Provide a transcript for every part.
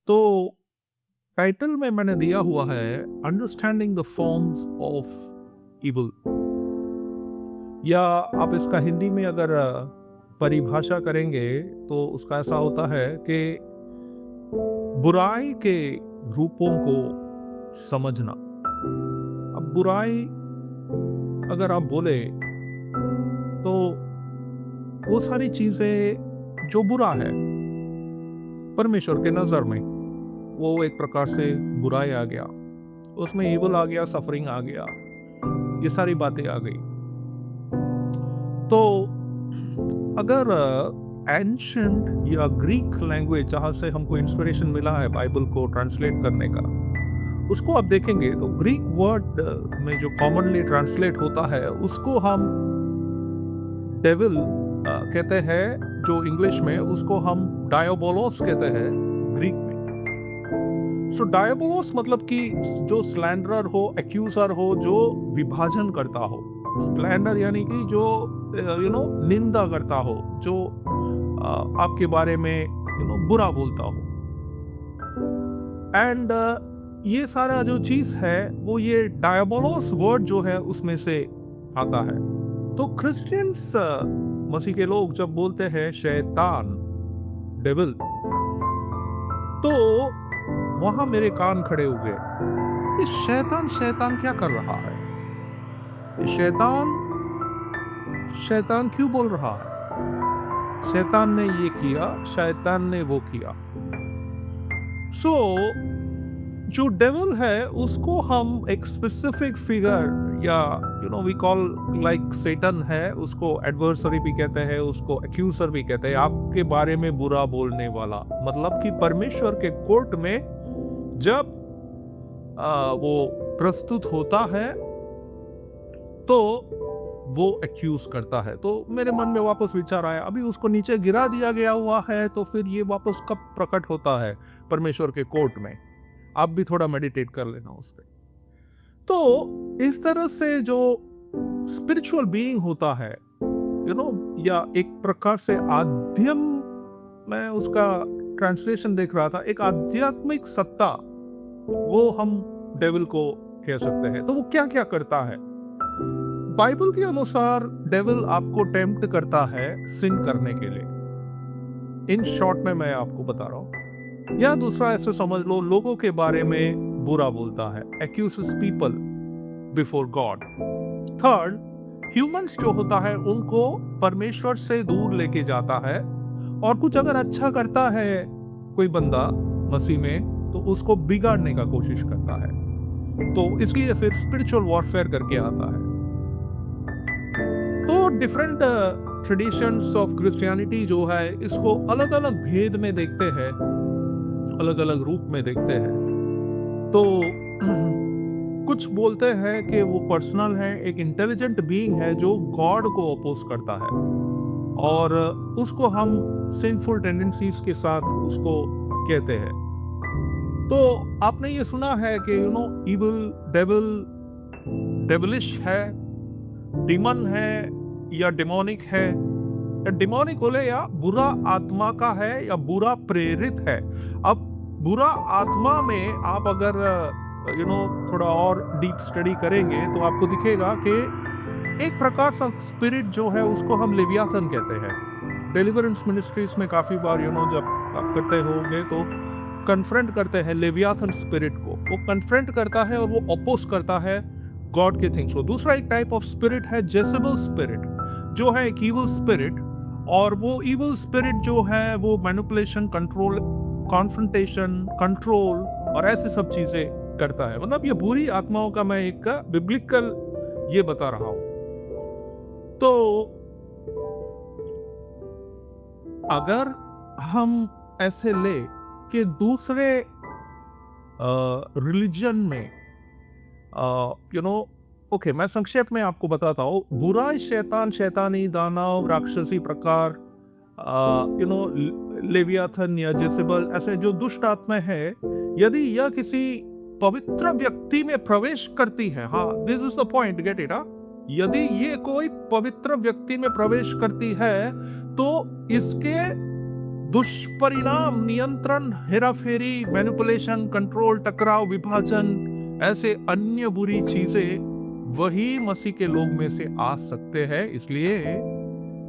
तो टाइटल में मैंने दिया हुआ है understanding the forms of evil, या आप इसका हिंदी में अगर परिभाषा करेंगे तो उसका ऐसा होता है कि बुराई के रूपों को समझना। अब बुराई अगर आप बोले तो वो सारी चीजें जो बुरा है परमेश्वर के नजर में, वो एक प्रकार से बुराई आ गया, उसमें इवल आ गया, सफरिंग आ गया, ये सारी बातें आ गई। तो अगर एंशंट या ग्रीक लैंग्वेज जहां से हमको इंस्पिरेशन मिला है बाइबल को ट्रांसलेट करने का, उसको आप देखेंगे तो ग्रीक वर्ड में जो कॉमनली ट्रांसलेट होता है उसको हम डेविल कहते हैं, जो इंग्लिश में उसको हम डायोबोलोस कहते हैं ग्रीक में। सो डायोबोलोस मतलब कि जो स्लैंडरर हो, एक्यूजर हो, जो विभाजन करता हो। स्लैंडर यानी कि जो निंदा करता हो, जो आपके बारे में बुरा बोलता हो। एंड ये सारा जो चीज है वो ये डायबोलोस वर्ड जो है उसमें से आता है। तो क्रिश्चियंस, मसीह के लोग जब बोलते हैं शैतान, डेविल, तो वहां मेरे कान खड़े हो गए। ये शैतान शैतान क्या कर रहा है? ये शैतान शैतान क्यों बोल रहा है? शैतान ने ये किया, शैतान ने वो किया। सो जो डेविल है उसको हम एक स्पेसिफिक फिगर, या वी कॉल लाइक सेटन है, उसको एडवर्सरी भी कहते हैं, उसको एक्यूजर भी कहते हैं, आपके बारे में बुरा बोलने वाला। मतलब कि परमेश्वर के कोर्ट में जब वो प्रस्तुत होता है तो वो एक्यूज करता है। तो मेरे मन में वापस विचार आया, अभी उसको नीचे गिरा दिया गया हुआ है, तो फिर ये वापस कब प्रकट होता है परमेश्वर के कोर्ट में? आप भी थोड़ा मेडिटेट कर लेना उस पर। तो इस तरह से जो स्पिरिचुअल बीइंग होता है, या एक प्रकार से आध्यात्म, मैं उसका ट्रांसलेशन देख रहा था, एक आध्यात्मिक सत्ता, वो हम डेविल को कह सकते हैं। तो वो क्या क्या करता है? बाइबल के अनुसार डेविल आपको टेम्प्ट करता है सिन करने के लिए। इन शॉर्ट में मैं आपको बता रहा हूं। या दूसरा ऐसे समझ लो, लोगों के बारे में बुरा बोलता है, accuses people before God. Third, humans जो होता है उनको परमेश्वर से दूर लेके जाता है, और कुछ अगर अच्छा करता है कोई बंदा मसीह में तो उसको बिगाड़ने का कोशिश करता है। तो इसलिए फिर स्पिरिचुअल वॉरफेयर करके आता है। तो डिफरेंट ट्रेडिशंस ऑफ क्रिश्चियनिटी जो है इसको अलग अलग भेद में देखते हैं, अलग अलग रूप में देखते हैं। तो कुछ बोलते हैं कि वो पर्सनल है, एक इंटेलिजेंट बीइंग है जो गॉड को अपोज करता है, और उसको हम सिंफुल टेंडेंसीज के साथ उसको कहते हैं। तो आपने ये सुना है कि इविल, डेविल, डेविलिश है, डिमन है या डेमोनिक है, या डेमोनिक बोले या बुरा आत्मा का है या बुरा प्रेरित है। अब बुरा आत्मा में आप अगर थोड़ा और डीप स्टडी करेंगे तो आपको दिखेगा कि एक प्रकार सा स्पिरिट जो है उसको हम लेवियाथन कहते हैं। डिलीवरेंस मिनिस्ट्रीज में काफी बार जब आप करते होंगे तो कन्फ्रंट करते हैं लेवियाथन स्पिरिट को, वो कन्फ्रंट करता है और वो अपोज करता है गॉड के थिंग्स को। दूसरा एक टाइप ऑफ स्पिरिट है जेसेबल स्पिरिट, जो है एक इविल स्पिरिट, और वो इविल स्पिरिट जो है वो मैनिपुलेशन, कंट्रोल, कॉन्फ्रंटेशन, कंट्रोल और ऐसे सब चीजें करता है। मतलब ये बुरी आत्माओं का मैं एक बिब्लिकल ये बता रहा हूं। तो अगर हम ऐसे ले कि दूसरे रिलीजन में ओके, मैं संक्षेप में आपको बताता हूँ। बुरा शैतान, शैतानी, दानव, राक्षसी प्रकार, लेवियाथन या जेसेबल, ऐसे जो दुष्ट आत्मा है, यदि यह किसी पवित्र व्यक्ति में प्रवेश करती है, हाँ, this is the point, get it. यदि ये कोई पवित्र व्यक्ति में प्रवेश करती है तो इसके दुष्परिणाम, नियंत्रण, हेराफेरी, मैनिपुलेशन, कंट्रोल, टकराव, विभाजन, ऐसे अन्य बुरी चीजें वही मसीह के लोग में से आ सकते हैं। इसलिए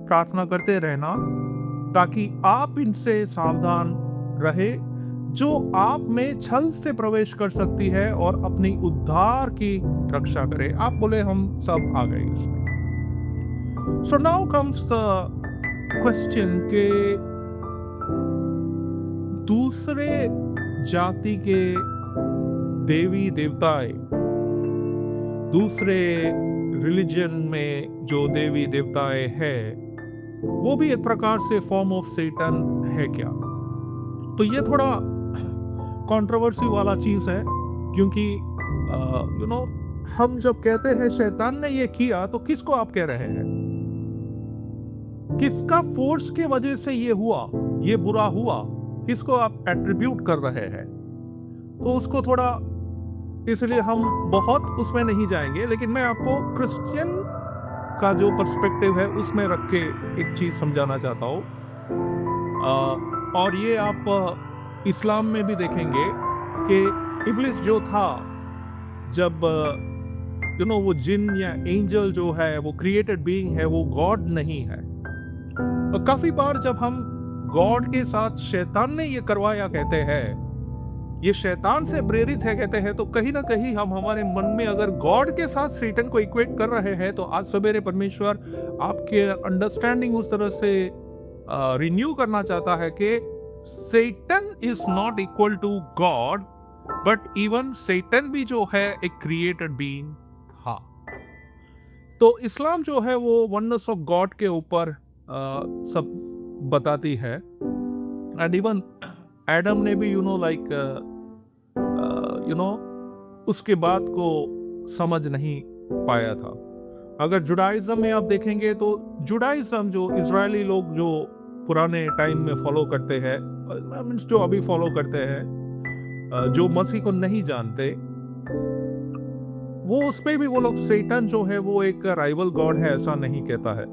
प्रार्थना करते रहना ताकि आप इनसे सावधान रहे, जो आप में छल से प्रवेश कर सकती है और अपनी उद्धार की रक्षा करे। आप बोले हम सब आ गए इसमें। So now comes the question के दूसरे जाति के देवी देवताएं, दूसरे रिलीजन में जो देवी देवताएं हैं, वो भी एक प्रकार से फॉर्म ऑफ सैटन है क्या? तो ये थोड़ा कंट्रोवर्सी वाला चीज है, क्योंकि हम जब कहते हैं शैतान ने ये किया, तो किसको आप कह रहे हैं? किसका फोर्स के वजह से ये हुआ, ये बुरा हुआ, किसको आप एट्रीब्यूट कर रहे हैं? तो उसको थोड़ा, इसलिए हम बहुत उसमें नहीं जाएंगे, लेकिन मैं आपको क्रिश्चियन का जो पर्सपेक्टिव है उसमें रख के एक चीज समझाना चाहता हूँ। और ये आप इस्लाम में भी देखेंगे कि इब्लिस जो था, जब वो जिन या एंजल जो है, वो क्रिएटेड बीइंग है, वो गॉड नहीं है। और काफी बार जब हम गॉड के साथ शैतान ने ये करवाया कहते हैं, ये शैतान से प्रेरित है कहते हैं, तो कहीं ना कहीं हम हमारे मन में अगर गॉड के साथ सैटन को इक्वेट कर रहे हैं, तो आज सवेरे परमेश्वर आपके अंडरस्टैंडिंग उस तरह से रिन्यू करना चाहता है कि Satan is not equal to God, but even Satan भी जो है एक क्रिएटेड बीइंग था। तो इस्लाम जो है वो वननेस ऑफ गॉड के ऊपर सब बताती है। एंड इवन एडम ने भी उसके बात को समझ नहीं पाया था। अगर जुडाइज्म में आप देखेंगे, तो जुडाइज्म जो इजरायली लोग जो पुराने टाइम में फॉलो करते हैं, मींस जो अभी फॉलो करते हैं, जो मसीह को नहीं जानते, वो उसमें भी वो लोग सैटन जो है वो एक राइवल गॉड है ऐसा नहीं कहता है।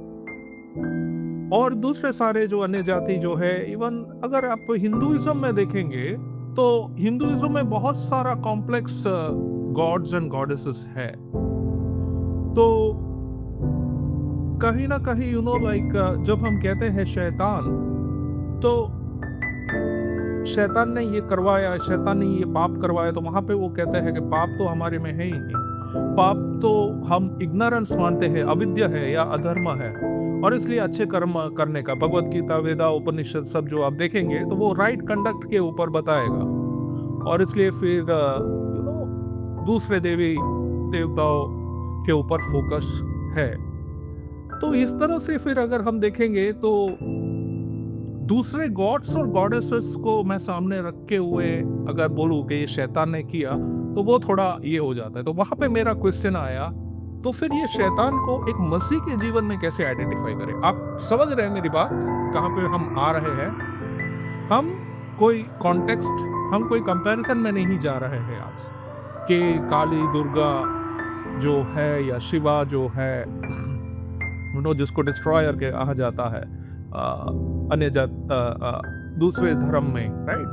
और दूसरे सारे जो अन्य जाति जो है, इवन अगर आप हिंदुइज्म में देखेंगे, तो हिंदुइज्म में बहुत सारा कॉम्प्लेक्स गॉड्स एंड गॉडेसेस है। तो कहीं ना कहीं जब हम कहते हैं शैतान, तो शैतान ने ये करवाया, शैतान ने ये पाप करवाया, तो वहां पे वो कहते हैं कि पाप तो हमारे में है ही नहीं। पाप तो हम इग्नोरेंस मानते हैं, अविद्या है या अधर्म है, और इसलिए अच्छे कर्म करने का, भगवत गीता, वेदा, उपनिषद सब जो आप देखेंगे, तो वो राइट कंडक्ट के ऊपर बताएगा। और इसलिए फिर दूसरे देवी देवताओं के ऊपर फोकस है। तो इस तरह से फिर अगर हम देखेंगे, तो दूसरे गॉड्स और गॉडेसेस को मैं सामने रखे हुए अगर बोलूं कि ये शैतान ने किया, तो वो थोड़ा ये हो जाता है। तो वहां पे मेरा क्वेश्चन आया, तो फिर ये शैतान को एक मसीह के जीवन में कैसे आइडेंटिफाई करें? आप समझ रहे हैं मेरी बात, कहां पे हम आ रहे हैं? हम कोई कॉन्टेक्स्ट, हम कोई कंपैरिजन में नहीं जा रहे हैं आज कि काली दुर्गा जो है या शिवा जो है, जिसको डिस्ट्रॉयर के कहा जाता है अन्य दूसरे धर्म में, राइट,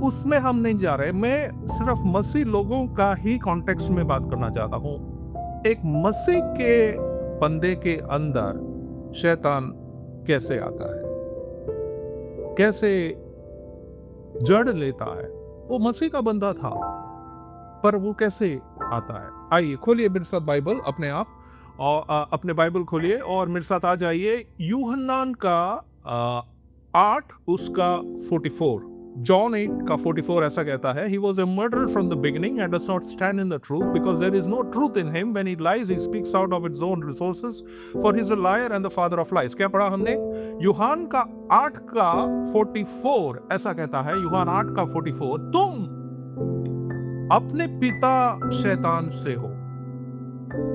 उसमें हम नहीं जा रहे। मैं सिर्फ मसीह लोगों का ही कॉन्टेक्स्ट में बात करना चाहता हूँ। एक मसीह के बंदे के अंदर शैतान कैसे आता है, कैसे जड़ लेता है? वो मसीह का बंदा था, पर वो कैसे आता है? आइए खोलिए मेरे साथ बाइबल अपने आप, और अपने बाइबल खोलिए और मेरे साथ आ जाइए यूहन्नान का 8 उसका 44। John 8 का 44 ऐसा कहता है, He was a murderer from the beginning and does not stand in the truth because there is no truth in him. When he lies, he speaks out of his own resources, for he is a liar and the father of lies. क्या पढ़ा हमने? यूहान का 8 का 44 ऐसा कहता है, यूहान 8 का 44, तुम अपने पिता शैतान से हो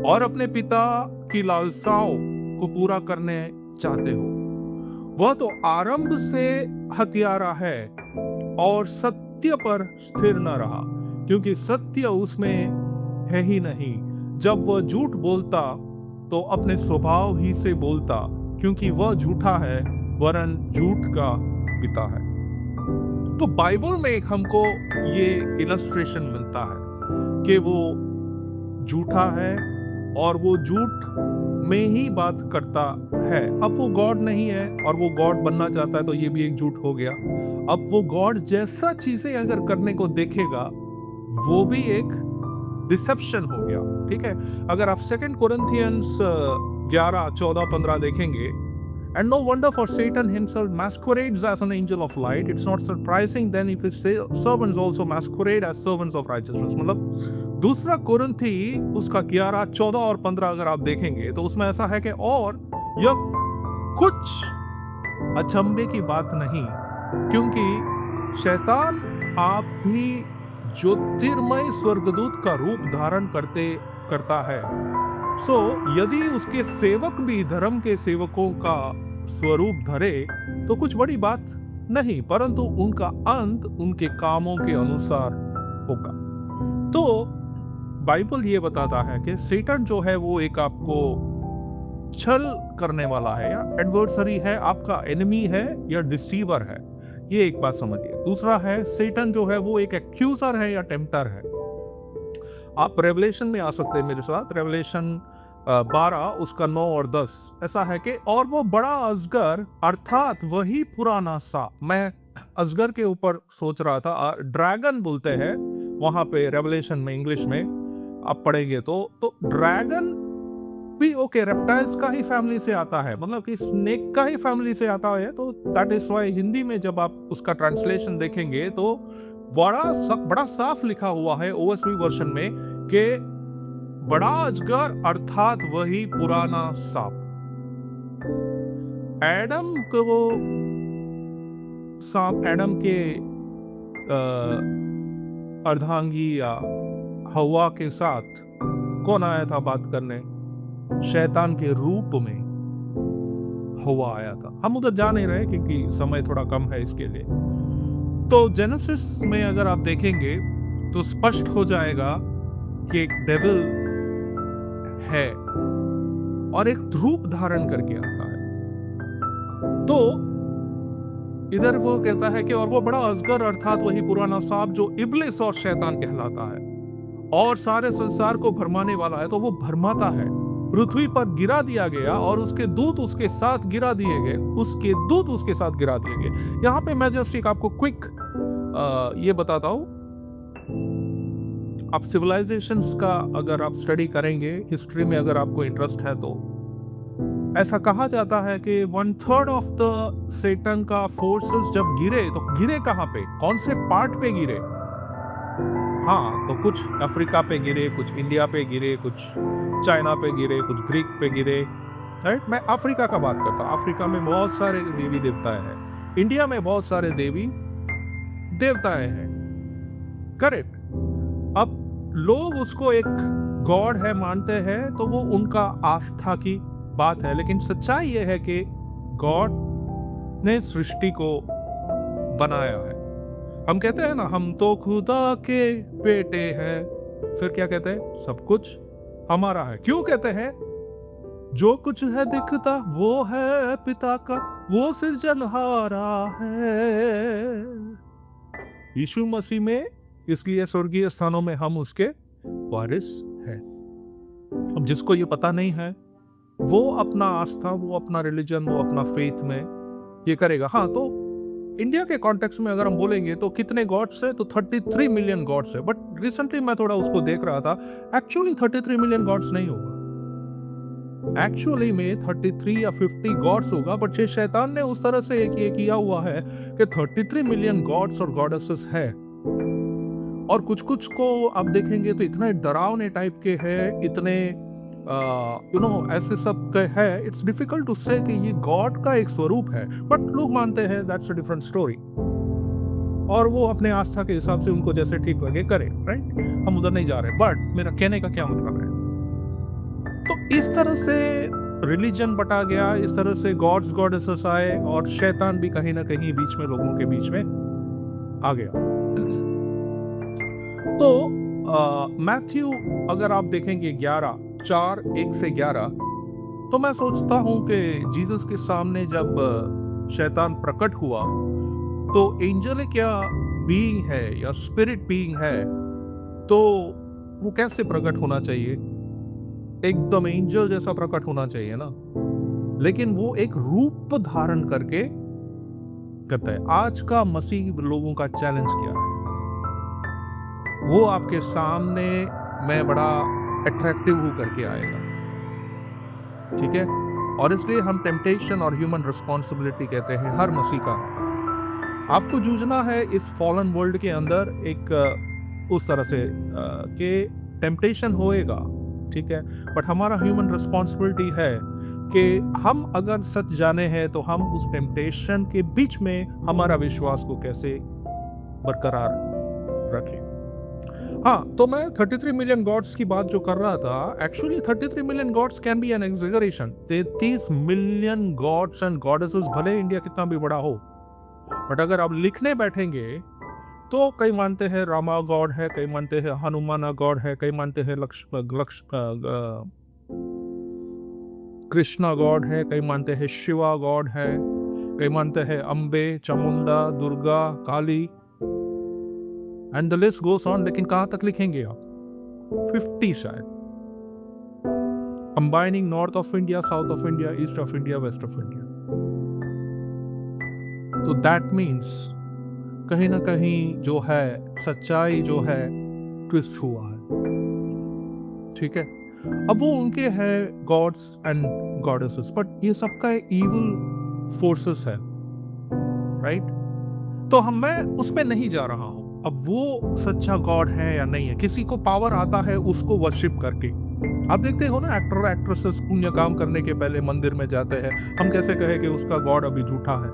और अपने पिता की लालसाओं को पूरा करने चाहते हो। वह तो आरंभ से हत्यारा है और सत्य पर स्थिर न रहा, क्योंकि सत्य उसमें है ही नहीं। जब वह झूठ बोलता तो अपने स्वभाव ही से बोलता, क्योंकि वह झूठा है वरन झूठ का पिता है। तो बाइबल में एक हमको ये इलस्ट्रेशन मिलता है कि वो झूठा है और वो झूठ में ही बात करता है। अब वो गॉड नहीं है और वो गॉड बनना चाहता है, तो ये भी एक झूठ हो गया। अब वो गॉड जैसा चीजें अगर करने को देखेगा वो भी एक डिसेप्शन हो गया। ठीक है, अगर आप 2 कोरिन्थियंस 11:14-15 देखेंगे, and no wonder for Satan himself masquerades as an angel of light. It's not surprising then if his servants also masquerade as servants of righteousness. मतलब दूसरा कोरिन्थी उसका 11, 14 और 15 अगर आप देखेंगे तो उसमें ऐसा है कि और यह कुछ अचंभे की बात नहीं, क्योंकि शैतान आप भी ज्योतिर्मय स्वर्गदूत का रूप धारण करता है। यदि उसके सेवक भी धर्म के सेवकों का स्वरूप धरे तो कुछ बड़ी बात नहीं, परंतु उनका अंत उनके कामों के अनुसार होगा। तो बाइबल ये बताता है कि सेटन जो है वो एक आपको छल करने वाला है, या एडवर्सरी है, आपका एनिमी है या डिसीवर है। ये एक बात समझिए। दूसरा है, सेटन जो है वो एक एक्यूजर है या टेम्पटर है। आप रेवलेशन में आ सकते हैं मेरे साथ, रेवलेशन 12 उसका 9 और 10 ऐसा है कि और वो बड़ा अजगर अर्थात वही पुराना सांप, मैं अजगर के ऊपर सोच रहा था, ड्रैगन बोलते हैं वहां पे रेवलेशन में, इंग्लिश में आप पढ़ेंगे तो ड्रैगन भी ओके रेप्टाइल्स का ही फैमिली से आता है, मतलब कि स्नेक का ही फैमिली से आता है। तो दैट इज व्हाई हिंदी में जब आप उसका ट्रांसलेशन देखेंगे तो बड़ा साफ लिखा हुआ है ओएसवी वर्जन में कि बड़ा अजगर अर्थात वही पुराना सांप। एडम के अर्धांगी या हवा के साथ कौन आया था बात करने? शैतान के रूप में हवा आया था। हम उधर जा नहीं रहे क्योंकि समय थोड़ा कम है इसके लिए। तो जेनेसिस में अगर आप देखेंगे तो स्पष्ट हो जाएगा कि एक डेविल है और एक रूप धारण करके आता है। तो इधर वो कहता है कि और वो बड़ा अजगर अर्थात वही पुराना सांप जो इब्लिस और शैतान कहलाता है और सारे संसार को भरमाने वाला है। तो वो भरमाता है, पृथ्वी पर गिरा दिया गया और उसके दूत उसके साथ गिरा दिए गए। यहाँ पे मैं जस्ट एक आपको क्विक ये बताता हूं। आप सिविलाइजेशंस का अगर आप स्टडी करेंगे, हिस्ट्री में अगर आपको इंटरेस्ट है, तो ऐसा कहा जाता है कि 1/3 ऑफ द सेटन का फोर्सेस जब गिरे तो गिरे कहां पे, कौन से पार्ट पे गिरे? हाँ, तो कुछ अफ्रीका पे गिरे, कुछ इंडिया पे गिरे, कुछ चाइना पे गिरे, कुछ ग्रीक पे गिरे। राइट, मैं अफ्रीका का बात करता हूँ। अफ्रीका में बहुत सारे देवी देवताएं हैं, इंडिया में बहुत सारे देवी देवताएं हैं, करेक्ट। अब लोग उसको एक गॉड है मानते हैं, तो वो उनका आस्था की बात है, लेकिन सच्चाई ये है कि गॉड ने सृष्टि को बनाया है। हम कहते हैं ना, हम तो खुदा के बेटे हैं, फिर क्या कहते हैं? सब कुछ हमारा है। क्यों कहते हैं? जो कुछ है दिखता वो है पिता का, वो सृजनहारा है यीशु मसीह में, इसलिए स्वर्गीय स्थानों में हम उसके वारिस हैं। अब जिसको ये पता नहीं है वो अपना आस्था, वो अपना रिलीजन, वो अपना फेथ में ये करेगा। हाँ, तो इंडिया के कॉन्टेक्स्ट में अगर हम बोलेंगे तो कितने गॉड्स है? तो 33 मिलियन गॉड्स है। बट रिसेंटली मैं थोड़ा उसको देख रहा था, एक्चुअली 33 मिलियन गॉड्स नहीं होगा, एक्चुअली में 33 या 50 गॉड्स होगा। बट ये शैतान ने उस तरह से ये किया हुआ है कि 33 मिलियन गॉड्स और गॉडेसेस है। और कुछ कुछ को आप देखेंगे तो इतने डरावने टाइप के हैं, इतने ऐसे सब के है, इट्स डिफिकल्ट टू से कि ये गॉड का एक स्वरूप है, बट लोग मानते हैं, दैट्स अ डिफरेंट स्टोरी। और वो अपने आस्था के हिसाब से उनको जैसे ठीक लगे करे, राइट। हम उधर नहीं जा रहे, बट मेरा कहने का क्या मतलब है, तो इस तरह से रिलीजन बटा गया, इस तरह से गॉड्स गॉडेसेस आए और शैतान भी कहीं ना कहीं बीच में, लोगों के बीच में आ गया। तो मैथ्यू अगर आप देखेंगे 11:4-1 से 11, तो मैं सोचता हूं कि जीसस के सामने जब शैतान प्रकट हुआ, तो एंजल क्या बीइंग है या स्पिरिट बीइंग है, तो वो कैसे प्रकट होना चाहिए? एकदम एंजल जैसा प्रकट होना चाहिए ना। लेकिन वो एक रूप धारण करके करता है। आज का मसीह लोगों का चैलेंज क्या है? वो आपके सामने मैं बड़ा अट्रैक्टिव हूं करके आएगा, ठीक है? और इसलिए हम टेम्पटेशन और ह्यूमन रिस्पॉन्सिबिलिटी कहते हैं हर मसीह का है। आपको जूझना है इस फॉलन वर्ल्ड के अंदर एक उस तरह से कि टेम्पटेशन होएगा, ठीक है? बट हमारा ह्यूमन रिस्पॉन्सिबिलिटी है कि हम अगर सच जाने हैं तो हम उस टेम्पटेशन के बीच में हमारा विश्वास को कैसे बरकरार रखें। हाँ, तो मैं 33 मिलियन गॉड्स की बात जो कर रहा था, actually 33 million gods can be an exaggeration. 33 million gods and goddesses, भले इंडिया कितना भी बड़ा हो, बट अगर आप लिखने बैठेंगे तो कई मानते हैं रामा गॉड है, कई मानते हैं हनुमाना गॉड है, कई मानते हैं कृष्णा गॉड है, कई मानते हैं शिवा गॉड है, कई मानते हैं Ambe, Chamunda, Durga, Kali, and the list goes on. लेकिन कहां तक लिखेंगे आप? 50 शायद, combining north of India, south of India, east of India, west of India. तो दैट मीन्स कहीं ना कहीं जो है सच्चाई जो है ट्विस्ट हुआ है, ठीक है? अब वो उनके हैं गॉड्स एंड गॉडेसेस, बट ये सबका इविल फोर्सेस है, राइट? तो मैं उसमें नहीं जा रहा हूं। अब वो सच्चा गॉड है या नहीं है, किसी को पावर आता है उसको वर्शिप करके। आप देखते हो ना, एक्टर एक्ट्रेसेस पुण्य काम करने के पहले मंदिर में जाते हैं। हम कैसे कहे कि उसका गॉड अभी झूठा है,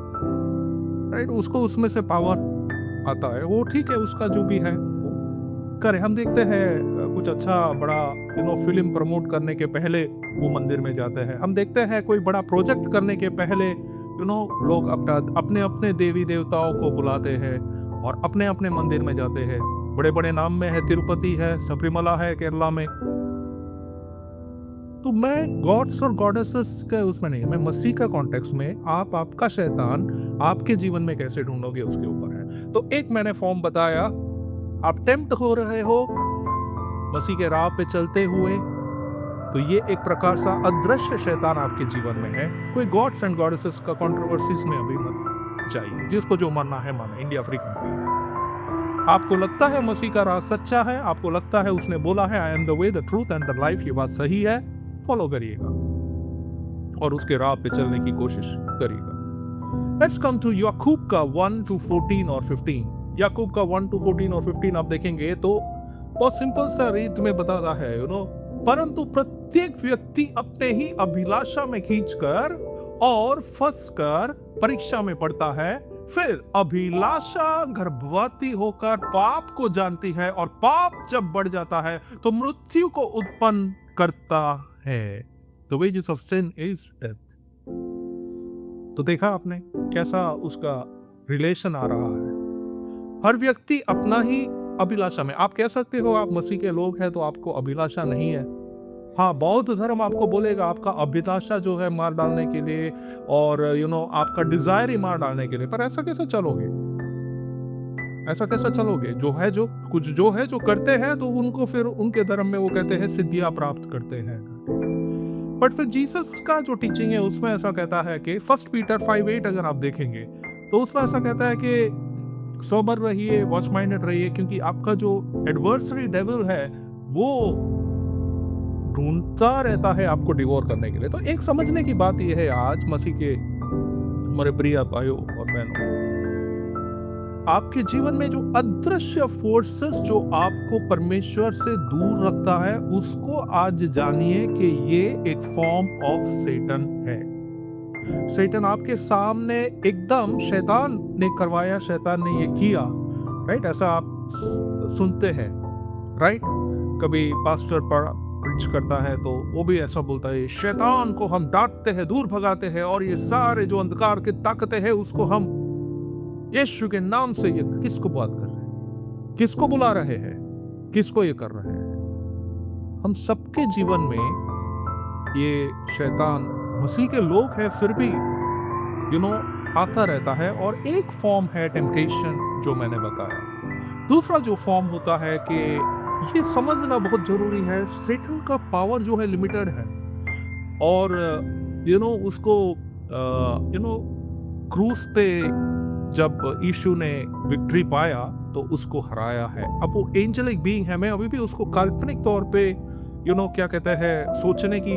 राइट? उसको उसमें से पावर आता है, वो ठीक है, उसका जो भी है वो करे। हम देखते हैं कुछ अच्छा बड़ा फिल्म प्रमोट करने के पहले वो मंदिर में जाते हैं। हम देखते हैं कोई बड़ा प्रोजेक्ट करने के पहले लोग अपने अपने देवी देवताओं को बुलाते हैं और अपने अपने मंदिर में जाते हैं। बड़े बड़े नाम में है, तिरुपति है, सबरीमला है केरला में। तो मैं गॉड्स और गॉडेसेस का उसमें नहीं, मैं मसीह का कॉन्टेक्स्ट में आपका शैतान आपके जीवन में कैसे ढूंढोगे उसके ऊपर है। तो एक मैंने फॉर्म बताया, आप टेम्प्ट हो रहे हो मसीह के राह पे चलते हुए, तो ये एक प्रकार सा अदृश्य शैतान आपके जीवन में है। कोई गॉड्स एंड गॉडेसेस का कंट्रोवर्सीज में अभी मत जाइए, जिसको जो मानना है माने। इंडिया फ्री कंट्री है। आपको लगता है मसीह का राह सच्चा है, आपको लगता है उसने बोला है I am the way the truth and the life, ये बात सही है, फॉलो करिएगा और उसके राह पे चलने की कोशिश करिएगा। लेट्स कम टू याकूब का 1 to 14 और 15। याकूब का 1 to 14 और 15 आप देखेंगे तो बहुत सिंपल सा रीत में बताता है, परंतु प्रत्येक व्यक्ति अपने ही अभिलाषा में खींचकर और फंसकर परीक्षा में पड़ता है। फिर अभिलाषा गर्भवती होकर पाप को जानती है और पाप जब बढ़ जाता है तो मृत्यु को उत्पन्न करता है। The wages of sin is death। तो देखा आपने कैसा उसका रिलेशन आ रहा है। हर व्यक्ति अपना ही अभिलाषा में। आप कह सकते हो आप मसीह के लोग हैं तो आपको अभिलाषा नहीं है। हाँ, बौद्ध धर्म आपको बोलेगा आपका अभिलाषा जो है मार डालने के लिए और आपका डिजायर ही मार डालने के लिए। पर ऐसा कैसे चलोगे? ऐसा कैसा चलोगे? जो है जो करते हैं तो उनको फिर उनके धर्म में वो कहते हैं सिद्धियां प्राप्त करते हैं। बट फिर जीसस का जो टीचिंग है उसमें ऐसा कहता है कि 1 पीटर 5:8 अगर आप देखेंगे तो उसमें ऐसा कहता है कि सोबर रहिए, वॉच माइंडेड रहिए, क्योंकि आपका जो एडवर्सरी डेविल है वो ढूंढता रहता है आपको डिवोर करने के लिए। तो एक समझने की बात यह है आज मसीह के हमारे प्रिय भाइयों और बहनों, आपके जीवन में जो अदृश्य फोर्सेस जो आपको परमेश्वर से दूर रखता है उसको आज जानिए कि ये एक फॉर्म ऑफ सैटन है। सैटन आपके सामने एकदम शैतान ने करवाया, शैतान ने ये किया, राइट? ऐसा आप सुनते हैं, राइट? कभी पास्टर प्रीच करता है तो वो भी ऐसा बोलता है शैतान को हम डांटते हैं, दूर भगाते हैं और ये सारे जो अंधकार की ताकतें हैं उसको हम यीशु के नाम से। ये किसको बात कर रहे हैं? किसको बुला रहे हैं? किसको ये कर रहे हैं? हम सबके जीवन में ये शैतान, मसीह के लोग हैं फिर भी आता रहता है, और एक फॉर्म है टेम्पटेशन जो मैंने बताया। दूसरा जो फॉर्म होता है कि ये समझना बहुत जरूरी है, सेटन का पावर जो है लिमिटेड है, और उसको क्रूस पे जब यीशु ने विक्ट्री पाया तो उसको हराया है। अब वो एंजेलिक बीइंग है, मैं अभी भी उसको काल्पनिक तौर पे क्या कहते हैं सोचने की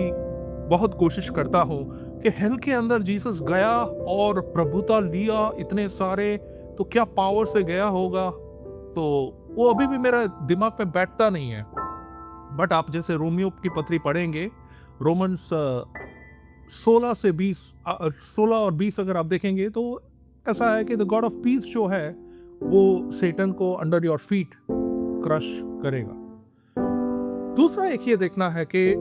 बहुत कोशिश करता हूँ कि हेल के अंदर जीसस गया और प्रभुता लिया इतने सारे, तो क्या पावर से गया होगा, तो वो अभी भी मेरा दिमाग में बैठता नहीं है। बट आप जैसे रोमियो की पत्री पढ़ेंगे, रोमन्स 16 और 20 अगर आप देखेंगे तो ऐसा है कि द गॉड ऑफ पीस जो है वो सेटन को अंडर योर फीट क्रश करेगा। दूसरा एक ये देखना है कि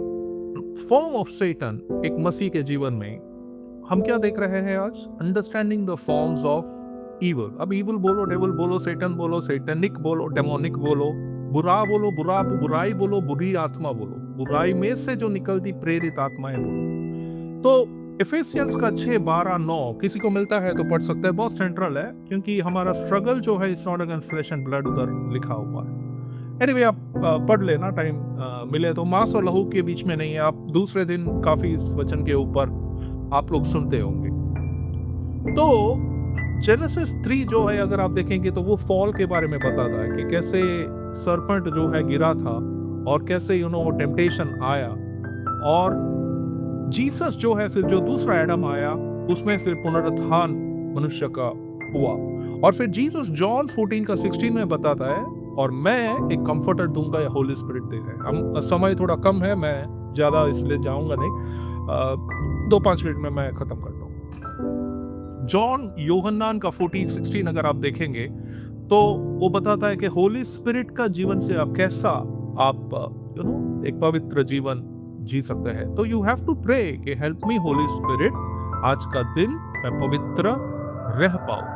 फॉर्म ऑफ सेटन एक मसीह के जीवन में हम क्या देख रहे हैं आज, understanding the forms of evil. अब इवल बोलो, डेविल बोलो, सेटनिक बोलो, डेमोनिक बोलो, बुरा बोलो, बुराई बोलो, बुरी आत्मा बोलो, बुराई में से जो निकलती प्रेरित आत्माएं बोलो। तो एफेसियंस का 6:12-9 किसी को मिलता है तो पढ़ सकता है, बहुत सेंट्रल है, क्योंकि हमारा स्ट्रगल जो है it's not against flesh and blood उधर लिखा हुआ है। एनीवे आप पढ़ लेना, टाइम मिले तो। मांस और लहू के बीच में नहीं है, आप दूसरे दिन काफी इस वचन के ऊपर आप लोग सुनते होंगे। तो जेनेसिस 3 जो है अगर आप देखेंगे तो वो फॉल के बारे में बताता है कि कैसे सरपेंट जो है गिरा था और कैसे टेम्पटेशन आया, और जीसस जो है फिर जो दूसरा एडम आया उसमें फिर पुनरुत्थान मनुष्य का हुआ। और फिर जीसस जॉन 14:16 में बताता है, और मैं एक कंफर्टर दूंगा या होली स्पिरिट दे रहे हैं। हम समय थोड़ा कम है, मैं ज्यादा इसलिए जाऊंगा नहीं, 2-5 मिनट में मैं खत्म करता हूँ। जॉन यूहन्नान का 14:16 अगर आप देखेंगे तो वो बताता है कि होली स्पिरिट का जीवन से आप कैसा आप एक पवित्र जीवन जी सकते हैं। तो यू हैव टू प्रे कि हेल्प मी होली स्पिरिट, आज का दिन मैं पवित्र रह पाऊं।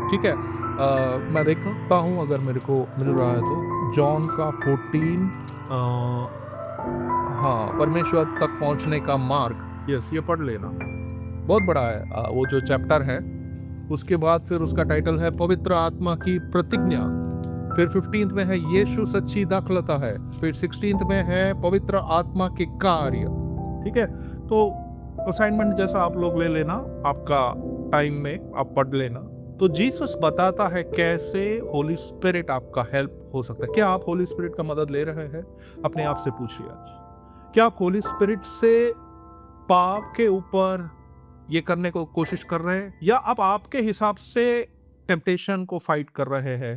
ठीक है, मैं देखता हूं अगर मेरे को मिल रहा है तो जॉन का 14 हाँ, परमेश्वर तक पहुंचने का मार्ग, यस ये पढ़ लेना, बहुत बड़ा है वो जो चैप्टर है। उसके बाद फिर उसका टाइटल है पवित्र आत्मा की प्रतिज्ञा, फिर 15th में है यीशु सच्ची दाखलता है, फिर 16th में है पवित्र आत्मा के कार्य। ठीक है, तो असाइनमेंट जैसा आप लोग ले लेना, आपका टाइम में आप पढ़ लेना। तो जीसस बताता है कैसे होली स्पिरिट आपका हेल्प हो सकता है। क्या आप होली स्पिरिट का मदद ले रहे हैं? अपने आप से पूछिए आज, क्या आप होली स्पिरिट से पाप के ऊपर ये करने को कोशिश कर रहे हैं, या आप आपके हिसाब से टेम्पटेशन को फाइट कर रहे हैं,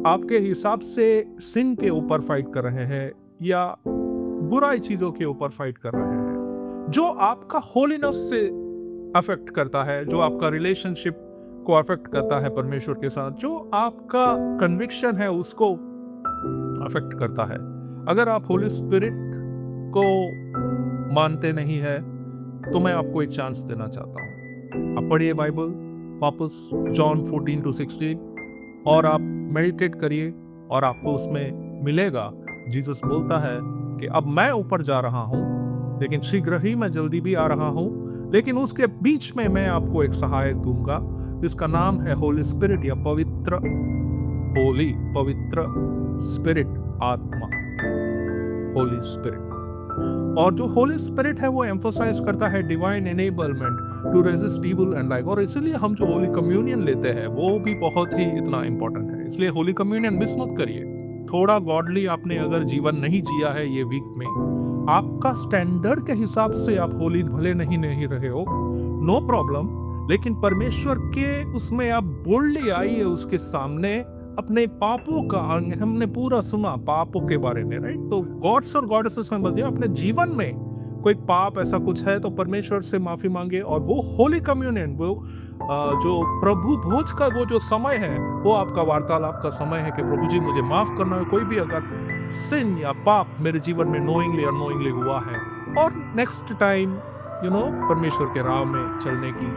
आपके हिसाब से सिन के ऊपर फाइट कर रहे हैं, या बुराई चीजों के ऊपर फाइट कर रहे हैं जो आपका होलीनेस से अफेक्ट करता है, जो आपका रिलेशनशिप को अफेक्ट करता है परमेश्वर के साथ, जो आपका कन्विक्शन है उसको अफेक्ट करता है। अगर आप होली स्पिरिट को मानते नहीं है तो मैं आपको एक चांस देना चाहता हूं। आप पढ़िए बाइबल वापस, जॉन 14-16, और आप मेडिटेट करिए और आपको उसमें मिलेगा। जीसस बोलता है कि अब मैं ऊपर जा रहा हूं, लेकिन शीघ्र ही मैं जल्दी भी आ रहा हूं, लेकिन उसके बीच में मैं आपको एक सहायक दूंगा जिसका नाम है होली स्पिरिट, या पवित्र स्पिरिट, आत्मा, होली स्पिरिट। और जो होली स्पिरिट है वो एम्फोसाइज करता है divine enablement to resist evil and like, और इसलिए हम जो होली कम्युनियन लेते हैं वो भी बहुत ही इतना इंपॉर्टेंट है। इसलिए होली कम्युनियन मिस मत करिए। थोड़ा गॉडली आपने अगर जीवन नहीं जिया है ये वीक में, आपका स्टैंडर्ड के हिसाब से आप होली भले नहीं रहे हो, नो प्रॉब्लम, लेकिन परमेश्वर के उसमें आप बोल्डली आइए उसके सामने। अपने पापों का, हमने पूरा सुना पापों के बारे में, राइट? तो गॉड्स और गॉडेसेस में बताइए, अपने जीवन में कोई पाप ऐसा कुछ है तो परमेश्वर से माफी मांगे, और वो होली कम्युनियन, वो जो प्रभु भोज का वो जो समय है वो आपका वार्तालाप का समय है कि प्रभु जी मुझे माफ करना है, कोई भी अगर सिन या पाप मेरे जीवन में नोइंगली अननोइंगली हुआ है, और नेक्स्ट टाइम परमेश्वर के राह में चलने की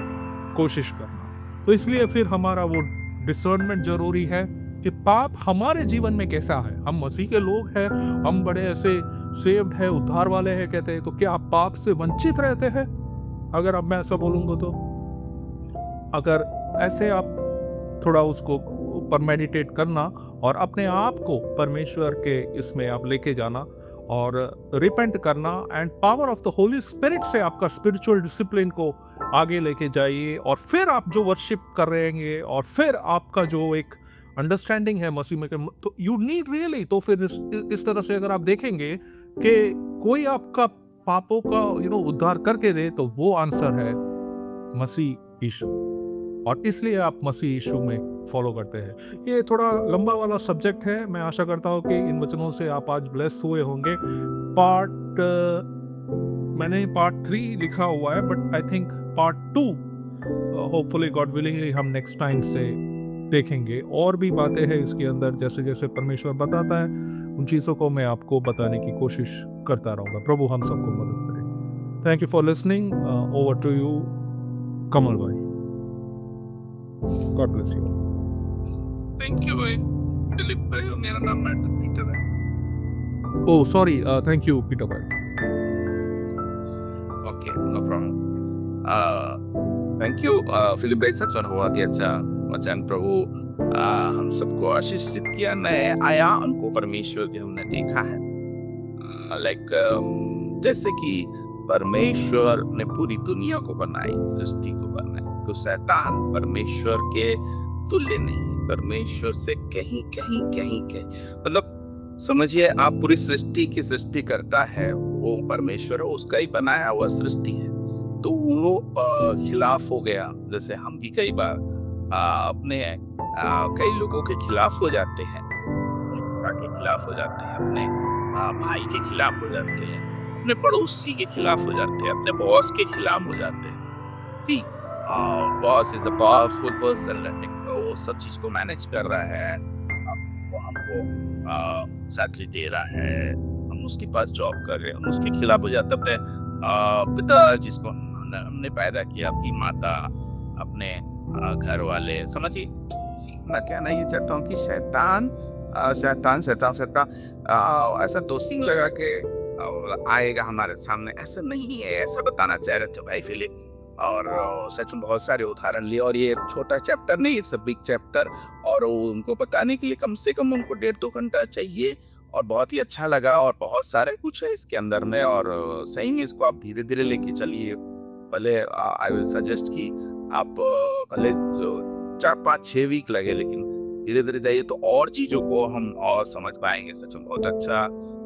कोशिश करना। तो इसलिए फिर हमारा वो डिसर्नमेंट जरूरी है कि पाप हमारे जीवन में कैसा है। हम मसीह के लोग हैं, हम बड़े ऐसे सेव्ड है, उद्धार वाले हैं कहते हैं, तो क्या आप पाप से वंचित रहते हैं? अगर अब मैं ऐसा बोलूंगा तो अगर ऐसे आप थोड़ा उसको ऊपर मेडिटेट करना और अपने आप को परमेश्वर के इसमें आप लेके जाना और रिपेंट करना and power of the Holi spirit से आपका स्पिरिचुअल डिसिप्लिन को आगे लेके जाइए और फिर आप जो वर्शिप कर रहे हैं और फिर आपका जो एक अंडरस्टैंडिंग है मसीह में तो यू नीड रियली तो फिर इस तरह से अगर आप देखेंगे कि कोई आपका पापों का उद्धार करके दे तो वो आंसर है मसीह यीशु और इसलिए आप मसीह यीशु में फॉलो करते हैं। ये थोड़ा लंबा वाला सब्जेक्ट है। मैं आशा करता हूँ कि इन वचनों से आप आज ब्लेस हुए होंगे। मैंने पार्ट 3 लिखा हुआ है but I think part 2 hopefully God willingly हम नेक्स्ट टाइम से देखेंगे। और भी बातें हैं इसके अंदर जैसे जैसे परमेश्वर बताता है उन चीज़ों को मैं आपको बताने की कोशिश करता रहूँगा। प्रभु हम सबको मदद करें। Thank you for listening. Over to you Kamal भाई। God bless you. Thank you भाई दिलीप भाई और मेरा नाम मैटर पीटर है। Oh, sorry. Thank you, Peter भाई। Okay no problem. Thank you Philip भाई, सच में बहुत ही अच्छा वचन प्रभु हम सबको आशीषित किया। नए आयाम को परमेश्वर के हमने देखा है। लाइक जैसे कि परमेश्वर ने पूरी दुनिया को बनाई, सृष्टि को बनाई, तो शैतान परमेश्वर के तुल्य नहीं, परमेश्वर से कहीं मतलब समझिए आप पूरी सृष्टि की सृष्टि करता है वो परमेश्वर है, उसका ही बनाया हुआ सृष्टि है। तो वो खिलाफ हो गया। जैसे हम भी कई बार अपने कई लोगों के खिलाफ हो जाते हैं, के खिलाफ हो जाते हैं, अपने भाई के खिलाफ हो जाते हैं, अपने पड़ोसी के खिलाफ हो जाते हैं, अपने बॉस के खिलाफ हो जाते हैं। Boss is a powerful person, वो सब चीज को मैनेज कर रहा है, वो हमको सैलरी दे रहा है, हम उसके पास जॉब कर रहे हैं, हम उसके खिलाफ हो जाते अपने पिता जिसको हमने पैदा किया, अपनी माता, अपने घर वाले। समझिए मैं कहना ये चाहता हूँ कि शैतान ऐसा दोषी लगा के आएगा हमारे सामने, ऐसा नहीं है। ऐसा बताना चाह रहे थे भाई फिलिप, और सच में बहुत सारे उदाहरण लिए, और ये छोटा चैप्टर नहीं, इट्स अ बिग चैप्टर, और उनको बताने के लिए कम से कम उनको 1.5-2 घंटा चाहिए, और बहुत ही अच्छा लगा, और बहुत सारे कुछ है इसके अंदर में, और सही में इसको आप धीरे धीरे लेके चलिए। भले आई विल सजेस्ट कि आप भले 4-5-6 वीक लगे, लेकिन धीरे धीरे जाइए तो और चीजों को हम और समझ पाएंगे। सच में बहुत अच्छा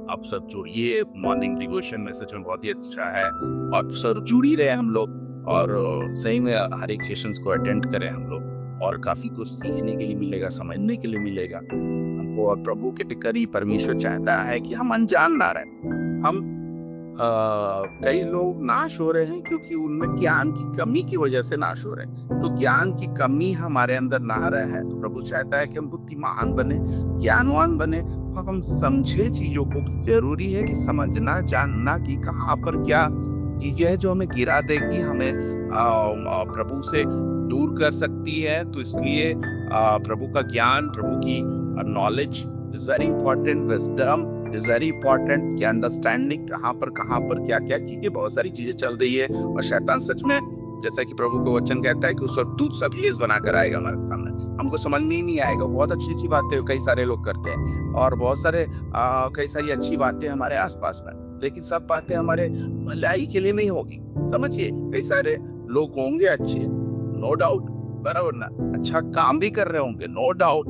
आप सब जुड़िए, मॉर्निंग डिवोशन में सच में बहुत ही अच्छा है, और सर जुड़ ही रहे हम लोग, और सही में हर एक सेशंस को अटेंड करें हम लोग, और काफी कुछ सीखने के लिए मिलेगा, समझने के लिए मिलेगा हमको। और प्रभु के करीब परमेश्वर चाहता है कि हम अनजान ना रहे। हम कई लोग नाश हो रहे हैं क्योंकि उनमें ज्ञान की कमी की वजह से नाश हो रहे हैं। तो ज्ञान की कमी हमारे अंदर ना रहे, तो प्रभु चाहता है कि हम बुद्धिमान बने, ज्ञानवान बने, और हम समझे चीजों को। जरूरी है कि समझना, जानना कि कहाँ पर क्या चीजें है जो हमें गिरा देगी, हमें प्रभु से दूर कर सकती है। तो इसलिए प्रभु का ज्ञान, प्रभु की knowledge is very important, wisdom is very important, कि अंडरस्टैंडिंग कहाँ पर क्या क्या चीजें, बहुत सारी चीजें चल रही है। और शैतान सच में, जैसा कि प्रभु को वचन कहता है कि उस वक्त सभी बनाकर आएगा हमारे सामने, हमको समझ में ही नहीं आएगा। बहुत अच्छी बातें कई सारे लोग करते हैं, और बहुत सारे कई सारी अच्छी बातें हमारे आसपास में, लेकिन सब बातें हमारे भलाई के लिए नहीं होगी। समझिए कई सारे लोग होंगे अच्छे, नो डाउट, बराबर ना, अच्छा काम भी कर रहे होंगे, नो डाउट,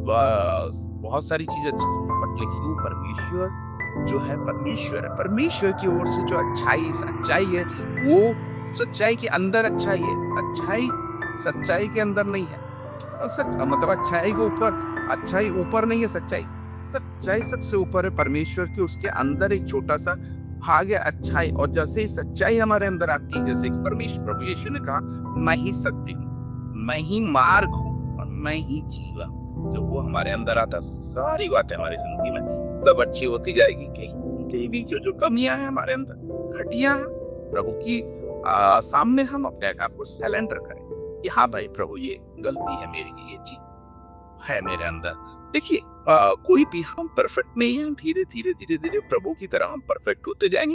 बहुत सारी चीजें अच्छी, बट लेकिन वो परमेश्वर जो है, परमेश्वर की ओर से जो अच्छाई सच्चाई है, वो सच्चाई के अंदर अच्छाई है, अच्छाई सच्चाई के अंदर नहीं है। मतलब अच्छाई के ऊपर, अच्छाई ऊपर नहीं है, सच्चाई सबसे ऊपर है परमेश्वर की, उसके अंदर एक छोटा सा भाग है अच्छाई। और जैसे ही सच्चाई हमारे अंदर आती है, जैसे कि परमेश्वर प्रभु यीशु ने कहा, मैं ही सत्य हूँ, मैं ही मार्ग हूँ, और मैं ही जीवन। जब वो हमारे अंदर आता, सारी बातें हमारी जिंदगी में सब अच्छी होती जाएगी। कहीं भी जो कमियां हैं हमारे अंदर, घटियां हैं, प्रभु की सामने हम अपने आप को सरेंडर करें कि हाँ भाई प्रभु, ये गलती है मेरी, ये चीज है मेरे अंदर। देखिए कोई भी हम परफेक्ट नहीं है, धीरे धीरे प्रभु की तरह हम परफेक्ट होते जाएंगे।